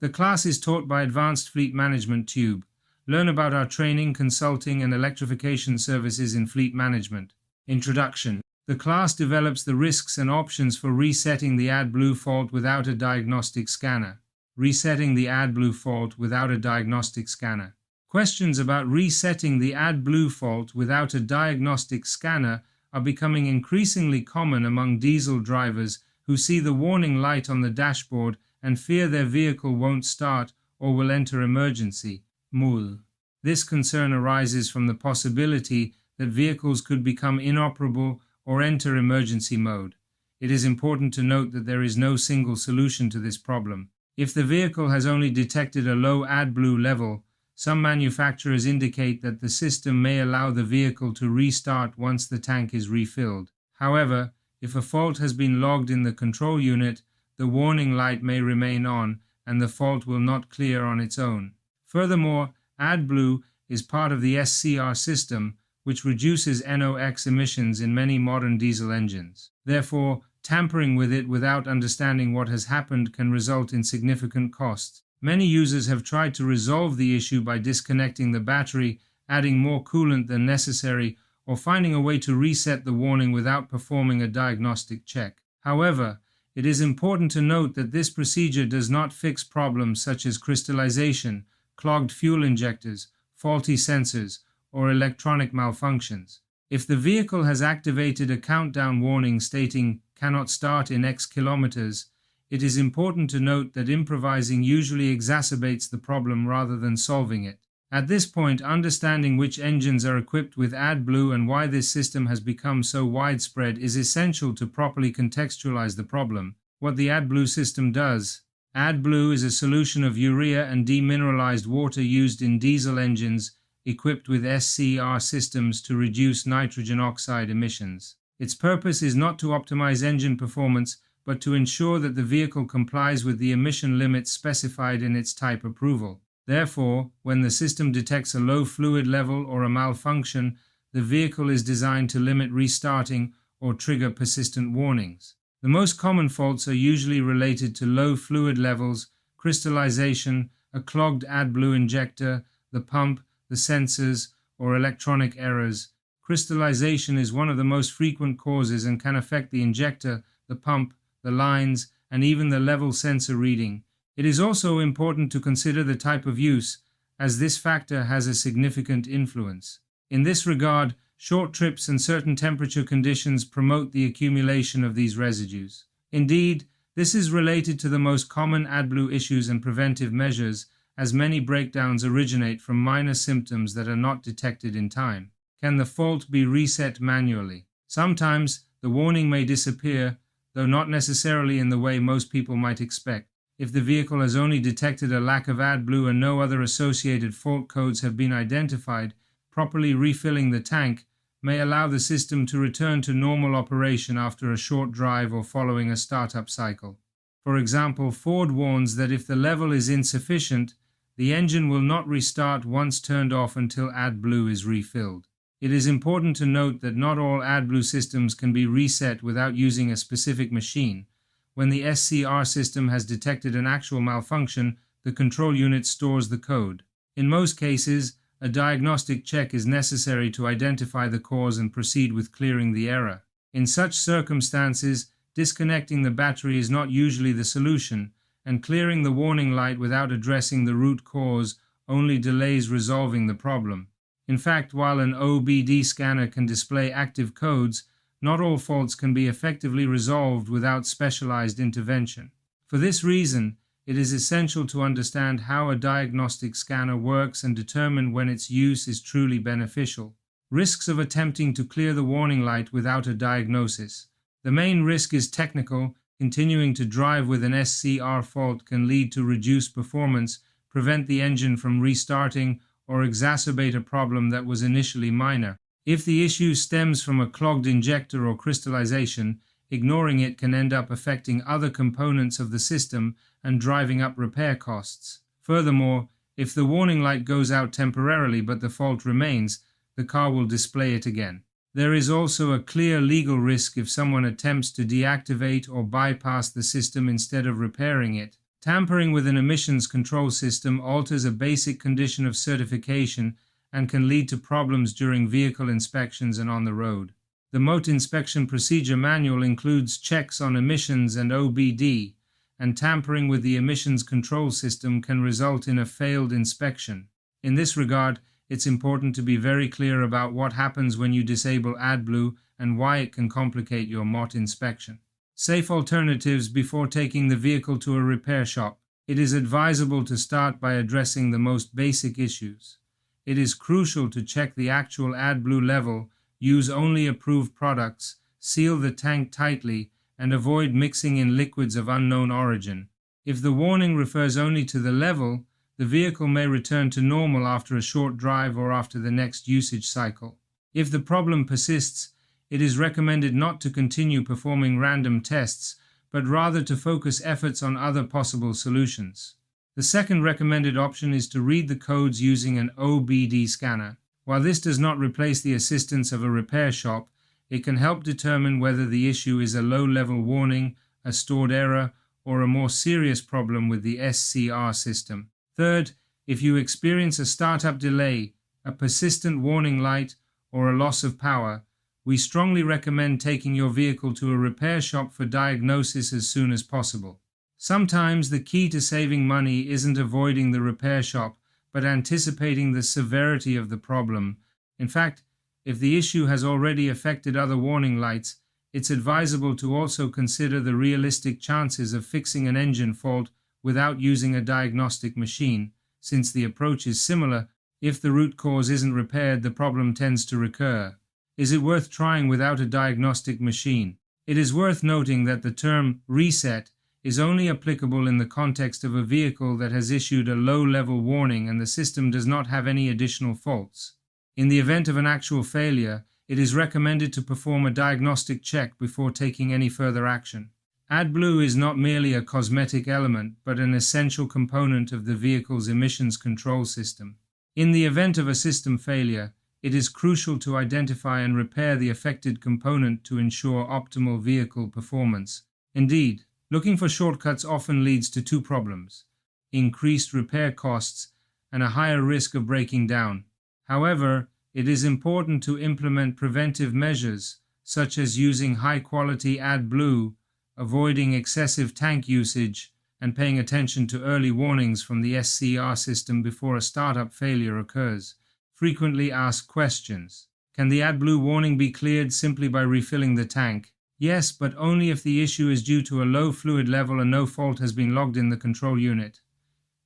The class is taught by Advanced Fleet Management Tube. Learn about our training, consulting, and electrification services in fleet management. Introduction. The class develops the risks and options for resetting the AdBlue fault without a diagnostic scanner. Resetting the AdBlue fault without a diagnostic scanner. Questions about resetting the AdBlue fault without a diagnostic scanner are becoming increasingly common among diesel drivers who see the warning light on the dashboard and fear their vehicle won't start or will enter emergency mode. This concern arises from the possibility that vehicles could become inoperable or enter emergency mode. It is important to note that there is no single solution to this problem. If the vehicle has only detected a low AdBlue level, some manufacturers indicate that the system may allow the vehicle to restart once the tank is refilled. However, if a fault has been logged in the control unit, the warning light may remain on and the fault will not clear on its own. Furthermore, AdBlue is part of the SCR system, which reduces NOx emissions in many modern diesel engines. Therefore, tampering with it without understanding what has happened can result in significant costs. Many users have tried to resolve the issue by disconnecting the battery, adding more coolant than necessary, or finding a way to reset the warning without performing a diagnostic check. However, it is important to note that this procedure does not fix problems such as crystallization, clogged fuel injectors, faulty sensors, or electronic malfunctions. If the vehicle has activated a countdown warning stating "cannot start in X kilometers," it is important to note that improvising usually exacerbates the problem rather than solving it. At this point, understanding which engines are equipped with AdBlue and why this system has become so widespread is essential to properly contextualize the problem. What the AdBlue system does. AdBlue is a solution of urea and demineralized water used in diesel engines equipped with SCR systems to reduce nitrogen oxide emissions. Its purpose is not to optimize engine performance, but to ensure that the vehicle complies with the emission limits specified in its type approval. Therefore, when the system detects a low fluid level or a malfunction, the vehicle is designed to limit restarting or trigger persistent warnings. The most common faults are usually related to low fluid levels, crystallization, a clogged AdBlue injector, the pump, the sensors, or electronic errors. Crystallization is one of the most frequent causes and can affect the injector, the pump, the lines, and even the level sensor reading. It is also important to consider the type of use, as this factor has a significant influence. In this regard, short trips and certain temperature conditions promote the accumulation of these residues. Indeed, this is related to the most common AdBlue issues and preventive measures, as many breakdowns originate from minor symptoms that are not detected in time. Can the fault be reset manually? Sometimes the warning may disappear, though not necessarily in the way most people might expect. If the vehicle has only detected a lack of AdBlue and no other associated fault codes have been identified, properly refilling the tank may allow the system to return to normal operation after a short drive or following a startup cycle. For example, Ford warns that if the level is insufficient, the engine will not restart once turned off until AdBlue is refilled. It is important to note that not all AdBlue systems can be reset without using a specific machine. When the SCR system has detected an actual malfunction, the control unit stores the code. In most cases, a diagnostic check is necessary to identify the cause and proceed with clearing the error. In such circumstances, disconnecting the battery is not usually the solution, and clearing the warning light without addressing the root cause only delays resolving the problem. In fact, while an OBD scanner can display active codes, not all faults can be effectively resolved without specialized intervention. For this reason, it is essential to understand how a diagnostic scanner works and determine when its use is truly beneficial. Risks of attempting to clear the warning light without a diagnosis. The main risk is technical. Continuing to drive with an SCR fault can lead to reduced performance, prevent the engine from restarting, or exacerbate a problem that was initially minor. If the issue stems from a clogged injector or crystallization, ignoring it can end up affecting other components of the system and driving up repair costs. Furthermore, if the warning light goes out temporarily but the fault remains, the car will display it again. There is also a clear legal risk if someone attempts to deactivate or bypass the system instead of repairing it. Tampering with an emissions control system alters a basic condition of certification and can lead to problems during vehicle inspections and on the road. The MOT inspection procedure manual includes checks on emissions and OBD, and tampering with the emissions control system can result in a failed inspection. In this regard, it's important to be very clear about what happens when you disable AdBlue and why it can complicate your MOT inspection. Safe alternatives before taking the vehicle to a repair shop. It is advisable to start by addressing the most basic issues. It is crucial to check the actual AdBlue level, use only approved products, seal the tank tightly, and avoid mixing in liquids of unknown origin. If the warning refers only to the level, the vehicle may return to normal after a short drive or after the next usage cycle. If the problem persists, it is recommended not to continue performing random tests, but rather to focus efforts on other possible solutions. The second recommended option is to read the codes using an OBD scanner. While this does not replace the assistance of a repair shop, it can help determine whether the issue is a low-level warning, a stored error, or a more serious problem with the SCR system. Third, if you experience a startup delay, a persistent warning light, or a loss of power, we strongly recommend taking your vehicle to a repair shop for diagnosis as soon as possible. Sometimes the key to saving money isn't avoiding the repair shop, but anticipating the severity of the problem. In fact, if the issue has already affected other warning lights, it's advisable to also consider the realistic chances of fixing an engine fault without using a diagnostic machine. Since the approach is similar, if the root cause isn't repaired, the problem tends to recur. Is it worth trying without a diagnostic machine? It is worth noting that the term reset is only applicable in the context of a vehicle that has issued a low-level warning and the system does not have any additional faults. In the event of an actual failure, it is recommended to perform a diagnostic check before taking any further action. AdBlue is not merely a cosmetic element, but an essential component of the vehicle's emissions control system. In the event of a system failure, it is crucial to identify and repair the affected component to ensure optimal vehicle performance. Indeed, looking for shortcuts often leads to two problems: increased repair costs and a higher risk of breaking down. However, it is important to implement preventive measures, such as using high-quality AdBlue, avoiding excessive tank usage, and paying attention to early warnings from the SCR system before a startup failure occurs. Frequently asked questions. Can the AdBlue warning be cleared simply by refilling the tank? Yes, but only if the issue is due to a low fluid level and no fault has been logged in the control unit.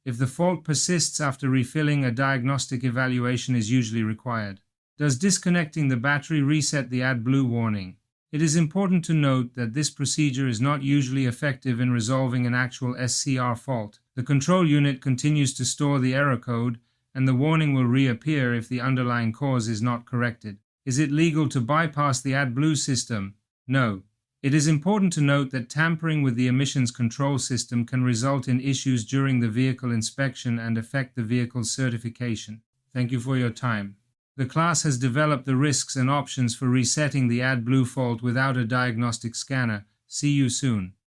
If the fault persists after refilling, a diagnostic evaluation is usually required. Does disconnecting the battery reset the AdBlue warning? It is important to note that this procedure is not usually effective in resolving an actual SCR fault. The control unit continues to store the error code, and the warning will reappear if the underlying cause is not corrected. Is it legal to bypass the AdBlue system? No. It is important to note that tampering with the emissions control system can result in issues during the vehicle inspection and affect the vehicle's certification. Thank you for your time. The class has developed the risks and options for resetting the AdBlue fault without a diagnostic scanner. See you soon.